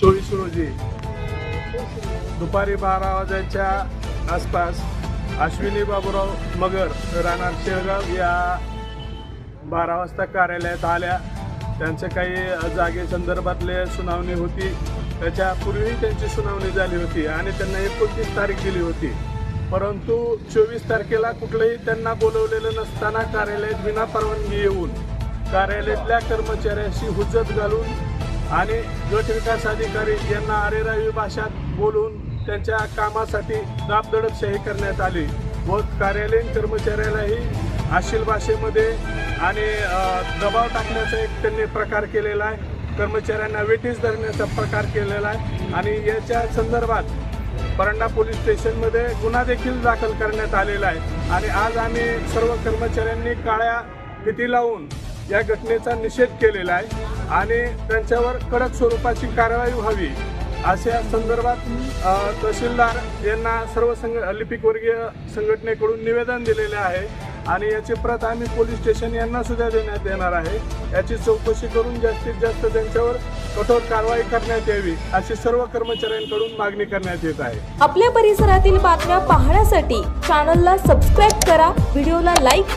24 रोजी दुपारी 12 वाजेच्या आसपास अश्विनी बाबूराव मगर राहणार शेळगाव या 12 वाजता कार्यालयात आल्या. त्यांचं काही जागेसंदर्भातले सुनावणी होती. त्याच्यापूर्वी त्यांची सुनावणी झाली होती आणि त्यांना 29 तारीख दिली होती. परंतु 24 तारखेला कुठलंही त्यांना बोलवलेलं नसताना कार्यालयात विना परवानगी येऊन कार्यालयातल्या कर्मचाऱ्याशी हुज्जत घालून आणि गट विकास अधिकारी यांना अरेरावी भाषात बोलून त्यांच्या कामासाठी दाबदडपशाही करण्यात आली व कार्यालयीन कर्मचाऱ्यालाही अश्लील भाषेमध्ये आणि दबाव टाकण्याचा एक त्यांनी प्रकार केलेला आहे. कर्मचाऱ्यांना वेठीस धरण्याचा प्रकार केलेला आहे आणि याच्या संदर्भात परंडा पोलीस स्टेशनमध्ये गुन्हा देखील दाखल करण्यात आलेला आहे. आणि आज आम्ही सर्व कर्मचाऱ्यांनी काळ्या फिती लावून या घटनेचा निषेध केलेला आहे आणि त्यांच्यावर कडक स्वरूपाची कारवाई व्हावी अशा संदर्भात तहसीलदार यांना सर्व लिपिकवर्गीय संघटनेकडून निवेदन दिलेले आहे आणि याची प्रत आम्ही पोलीस स्टेशन यांना सुद्धा देण्यात येणार आहे. याची चौकशी करून जास्तीत जास्त त्यांच्यावर कठोर कारवाई करण्यात यावी अशी सर्व कर्मचाऱ्यांकडून मागणी करण्यात येत आहे. आपल्या परिसरातील बातम्या पाहण्यासाठी चॅनलला सबस्क्राईब करा, व्हिडिओला लाईक